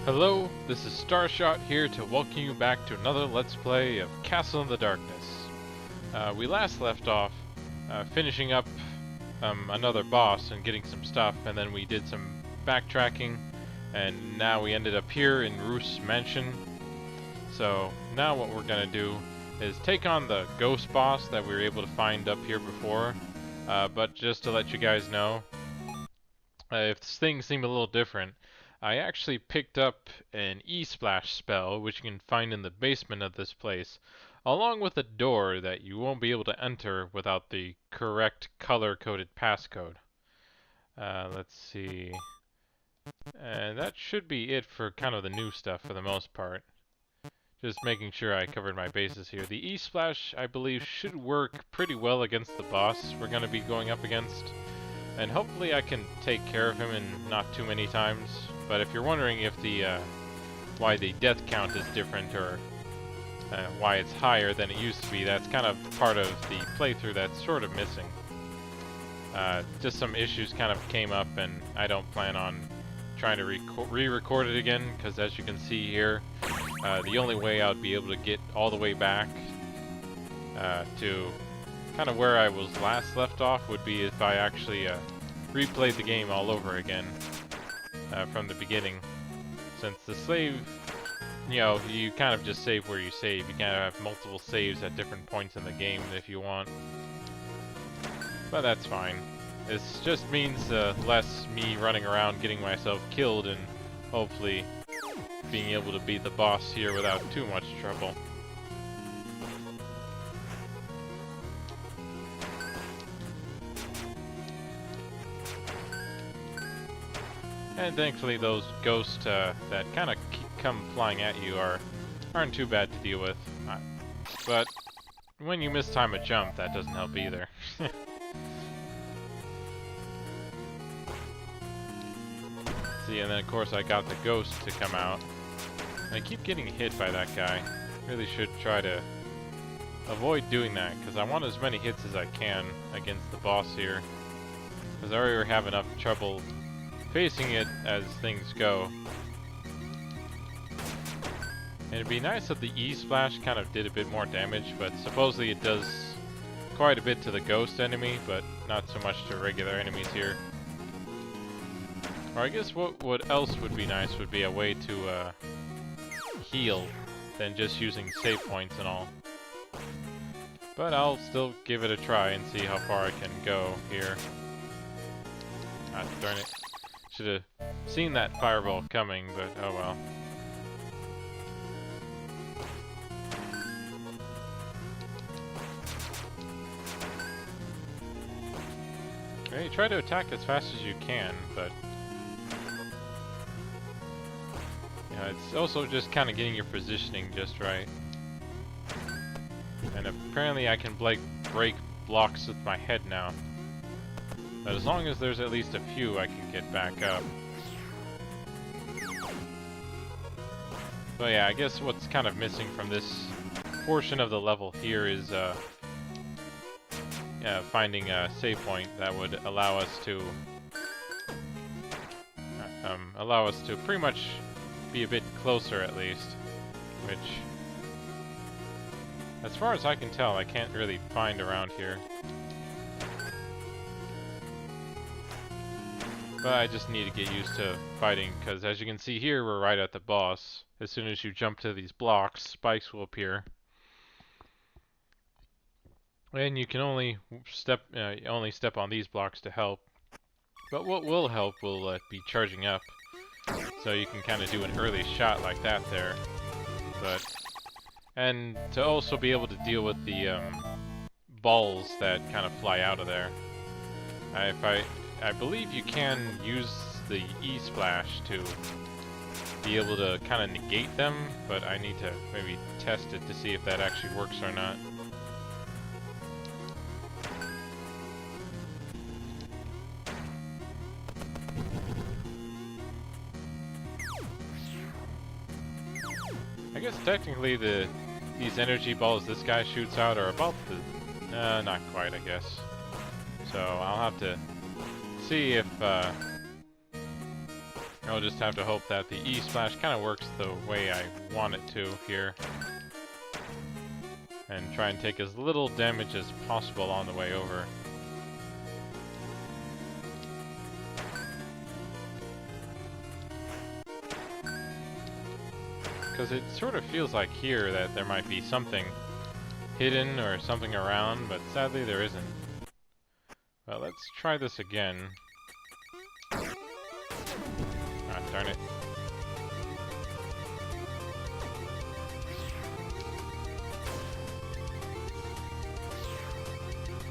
Hello, this is STarshot here to welcome you back to another Let's Play of Castle in the Darkness. We last left off finishing up another boss and getting some stuff, and then we did some backtracking, and now we ended up here in Ruths' mansion. So now what we're gonna do is take on the ghost boss that we were able to find up here before, but just to let you guys know, if things seem a little different, I actually picked up an E-Splash spell, which you can find in the basement of this place, along with a door that you won't be able to enter without the correct color-coded passcode. Let's see. And that should be it for kind of the new stuff for the most part. Just making sure I covered my bases here. The E-Splash, I believe, should work pretty well against the boss we're going to be going up against. And hopefully I can take care of him in not too many times. But if you're wondering if why the death count is different, or why it's higher than it used to be, that's kind of part of the playthrough that's sort of missing. Just some issues kind of came up, and I don't plan on trying to re-record it again, because as you can see here, the only way I would be able to get all the way back to kind of where I was last left off would be if I actually replayed the game all over again from the beginning. Since the save, you know, you kind of just save where you save. You kind of have multiple saves at different points in the game if you want. But that's fine. This just means less me running around getting myself killed and hopefully being able to beat the boss here without too much trouble. And thankfully those ghosts that kind of come flying at you aren't too bad to deal with. But when you mistime a jump, that doesn't help either. See, and then of course I got the ghost to come out. And I keep getting hit by that guy. Really should try to avoid doing that, because I want as many hits as I can against the boss here. Because I already have enough trouble facing it as things go. And it'd be nice if the E-Splash kind of did a bit more damage, but supposedly it does quite a bit to the ghost enemy, but not so much to regular enemies here. Or I guess what else would be nice would be a way to heal than just using save points and all. But I'll still give it a try and see how far I can go here. Ah, darn it. Should have seen that fireball coming, but oh well. Okay, try to attack as fast as you can, but it's also just kind of getting your positioning just right. And apparently I can break blocks with my head now. But as long as there's at least a few, I can get back up. So yeah, I guess what's kind of missing from this portion of the level here is finding a save point that would allow us to pretty much be a bit closer at least, which, as far as I can tell, I can't really find around here. But I just need to get used to fighting, because as you can see here, we're right at the boss. As soon as you jump to these blocks, spikes will appear. And you can only step on these blocks to help. But what will help will be charging up. So you can kind of do an early shot like that there. And to also be able to deal with the balls that kind of fly out of there. I believe you can use the E-Splash to be able to kind of negate them, but I need to maybe test it to see if that actually works or not. I guess technically these energy balls this guy shoots out are about the... not quite, I guess. So I'll have to see if I'll just have to hope that the E-Splash kind of works the way I want it to here. And try and take as little damage as possible on the way over. Because it sort of feels like here that there might be something hidden or something around, but sadly there isn't. Well, let's try this again. Ah, darn it.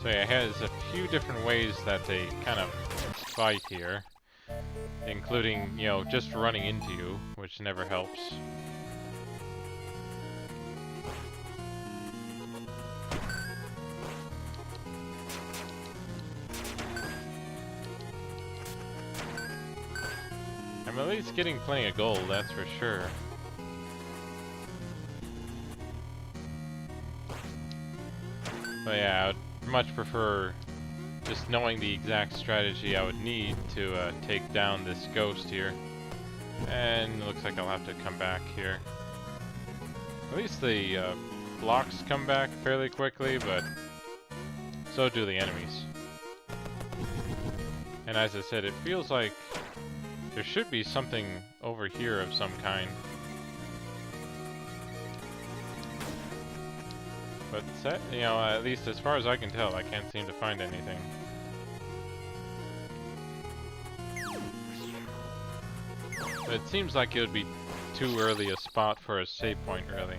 So yeah, it has a few different ways that they kind of fight here. Including, you know, just running into you, which never helps. I'm at least getting plenty of gold, that's for sure. But yeah, I would much prefer just knowing the exact strategy I would need to take down this ghost here. And it looks like I'll have to come back here. At least the blocks come back fairly quickly, but so do the enemies. And as I said, it feels like there should be something over here of some kind. But you know, at least as far as I can tell, I can't seem to find anything. But it seems like it would be too early a spot for a save point, really.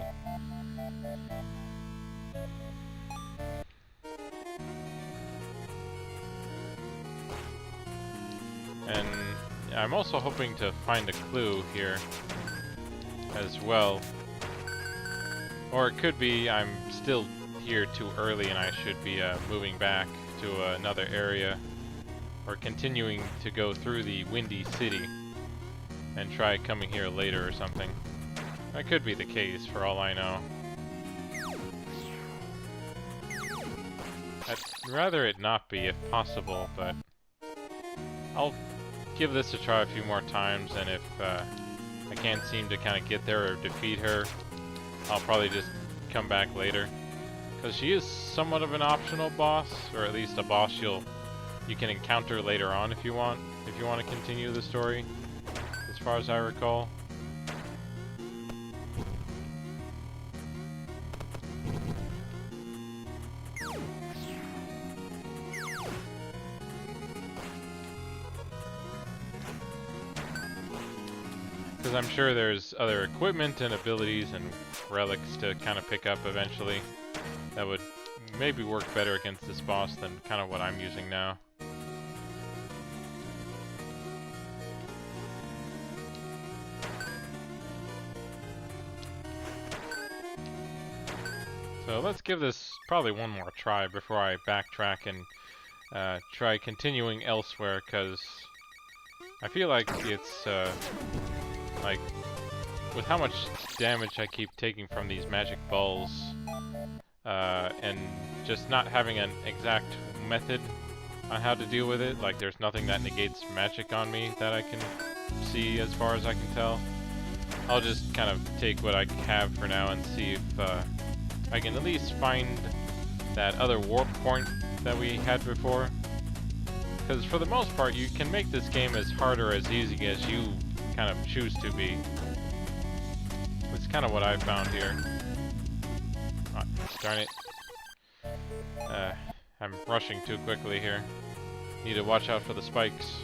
And I'm also hoping to find a clue here as well. Or it could be I'm still here too early and I should be moving back to another area. Or continuing to go through the Windy City and try coming here later or something. That could be the case for all I know. I'd rather it not be if possible, but I'll give this a try a few more times, and if I can't seem to kind of get there or defeat her, I'll probably just come back later. Because she is somewhat of an optional boss, or at least a boss you can encounter later on if you want to continue the story, as far as I recall. Because I'm sure there's other equipment and abilities and relics to kind of pick up eventually that would maybe work better against this boss than kind of what I'm using now. So let's give this probably one more try before I backtrack and try continuing elsewhere, because I feel like it's like, with how much damage I keep taking from these magic balls, and just not having an exact method on how to deal with it, like there's nothing that negates magic on me that I can see as far as I can tell, I'll just kind of take what I have for now and see if I can at least find that other warp point that we had before. Because for the most part, you can make this game as hard or as easy as you kind of choose to be. That's kind of what I found here. Oh, darn it. I'm rushing too quickly here. Need to watch out for the spikes.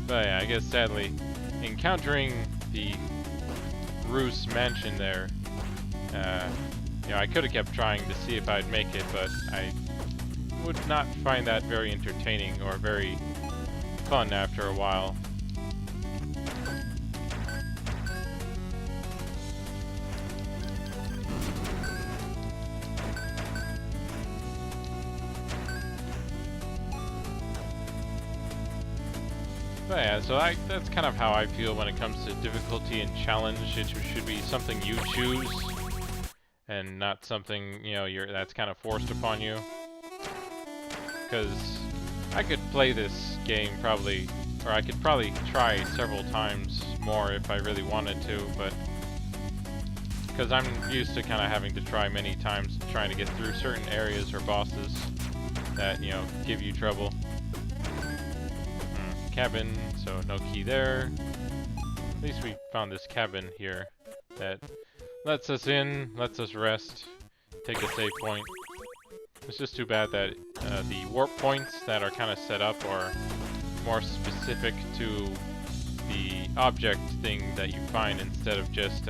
But yeah, I guess sadly, encountering the Ruths mansion there, you know, I could have kept trying to see if I'd make it, but I would not find that very entertaining or very fun after a while. But yeah, so that's kind of how I feel when it comes to difficulty and challenge. It should be something you choose. and not something, you know, that's kind of forced upon you. Because I could play this game probably, or I could probably try several times more if I really wanted to, but because I'm used to kind of having to try many times trying to get through certain areas or bosses that, you know, give you trouble. Cabin, so no key there. At least we found this cabin here that lets us in, lets us rest, take a save point. It's just too bad that the warp points that are kind of set up are more specific to the object thing that you find instead of just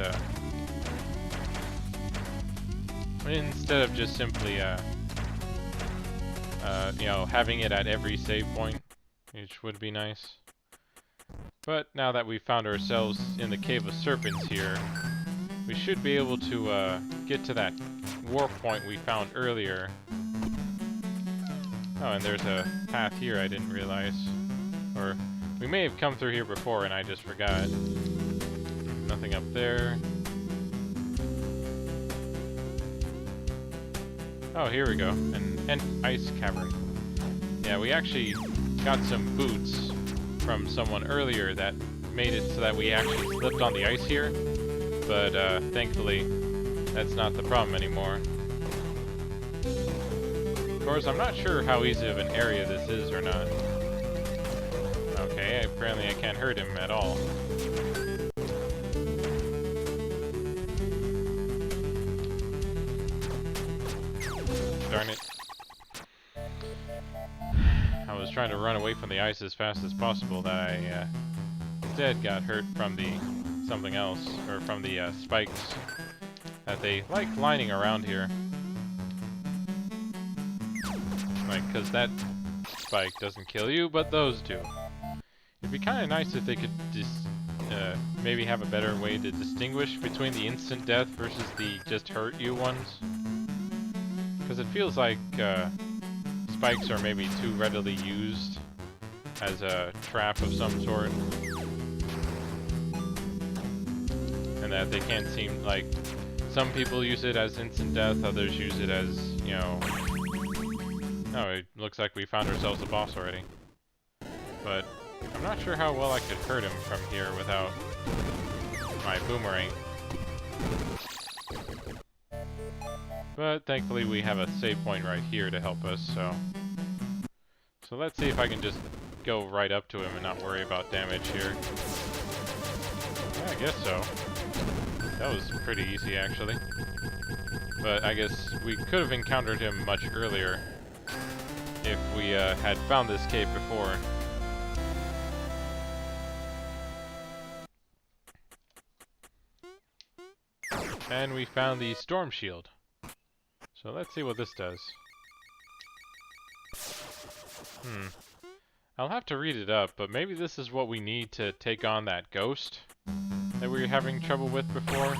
simply you know, having it at every save point, which would be nice. But now that we've found ourselves in the Cave of Serpents here, we should be able to get to that warp point we found earlier. Oh, and there's a path here I didn't realize. Or we may have come through here before and I just forgot. Nothing up there. Oh, here we go. An ice cavern. Yeah, we actually got some boots from someone earlier that made it so that we actually slipped on the ice here. But thankfully, that's not the problem anymore. Of course, I'm not sure how easy of an area this is or not. Okay, apparently I can't hurt him at all. Darn it. I was trying to run away from the ice as fast as possible that I instead got hurt from the something else, or from the spikes that they like lining around here. Like, cause that spike doesn't kill you, but those do. It'd be kind of nice if they could just maybe have a better way to distinguish between the instant death versus the just hurt you ones. Because it feels like spikes are maybe too readily used as a trap of some sort. And that they can't seem like... Some people use it as instant death, others use it as, you know... Oh, it looks like we found ourselves a boss already. But I'm not sure how well I could hurt him from here without my boomerang. But thankfully we have a save point right here to help us, so... So let's see if I can just go right up to him and not worry about damage here. Yeah, I guess so. That was pretty easy, actually. But I guess we could have encountered him much earlier if we had found this cave before. And we found the storm shield. So let's see what this does. I'll have to read it up, but maybe this is what we need to take on that ghost that we were having trouble with before.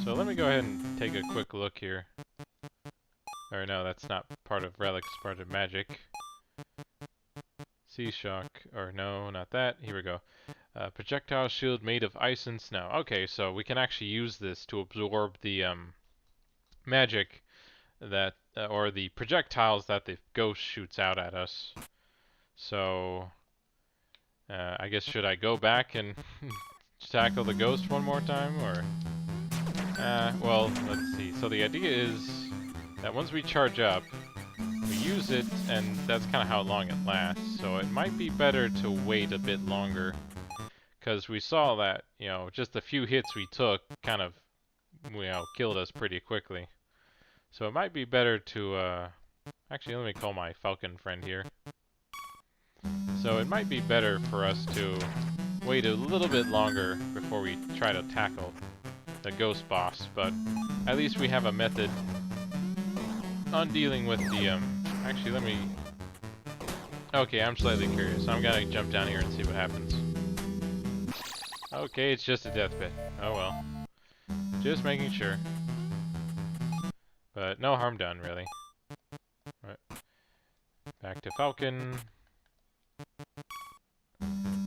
So let me go ahead and take a quick look here. Or no, that's not part of relics, part of magic. Sea shock, or no, not that. Here we go. Projectile shield made of ice and snow. Okay, so we can actually use this to absorb the magic that, or the projectiles that the ghost shoots out at us. So, I guess should I go back and tackle the ghost one more time, or? Well, let's see. So the idea is that once we charge up, we use it, and that's kind of how long it lasts. So it might be better to wait a bit longer, because we saw that, you know, just the few hits we took kind of, you know, killed us pretty quickly. So it might be better to, actually let me call my falcon friend here. So it might be better for us to wait a little bit longer before we try to tackle the ghost boss, but at least we have a method on dealing with the, actually let me, okay, I'm slightly curious. I'm gonna jump down here and see what happens. Okay, it's just a death pit. Oh well. Just making sure. But no harm done, really. Right. Back to Falcon.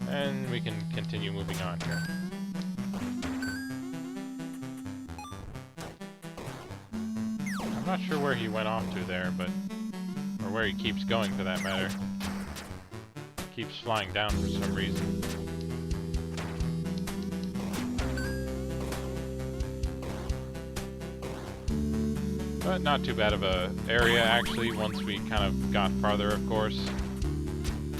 And we can continue moving on here. not sure where he went off to there, but... or where he keeps going, for that matter. Keeps flying down for some reason. But not too bad of a area, actually, once we kind of got farther, of course.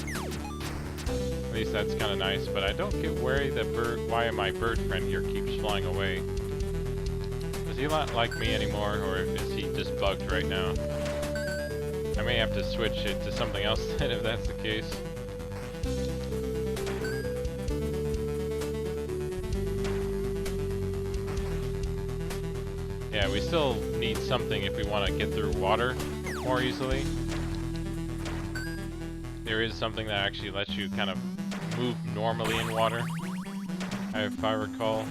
At least that's kind of nice, but I don't get why my bird friend here keeps flying away. Does he not like me anymore, or is he just bugged right now? I may have to switch it to something else then, if that's the case. Yeah, we still need something if we want to get through water more easily. There is something that actually lets you kind of move normally in water, if I recall.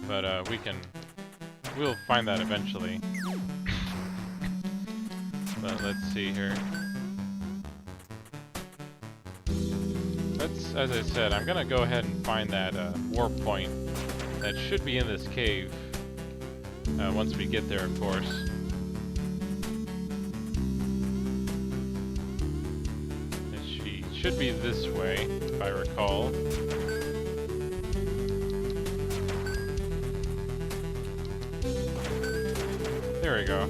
But we'll find that eventually. But let's see here. As I said, I'm gonna go ahead and find that warp point that should be in this cave. Once we get there, of course. It should be this way, if I recall. There we go.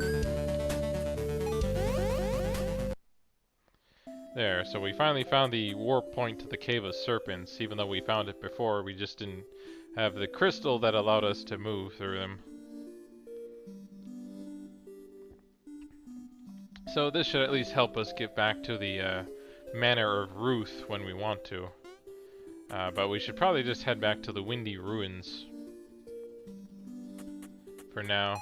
There, so we finally found the warp point to the Cave of Serpents. Even though we found it before, we just didn't have the crystal that allowed us to move through them. So this should at least help us get back to the manor of Ruth when we want to. But we should probably just head back to the Windy Ruins for now.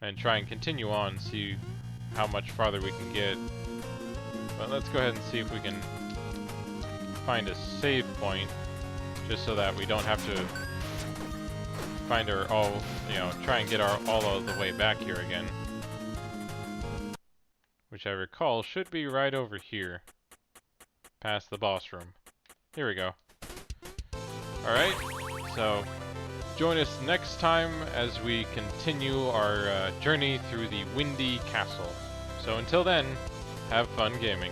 And try and continue on, see how much farther we can get. But let's go ahead and see if we can find a save point, just so that we don't have to find our try and get our all the way back here again. Which I recall should be right over here, past the boss room. Here we go. Alright, so join us next time as we continue our journey through the Windy Castle. So until then, have fun gaming.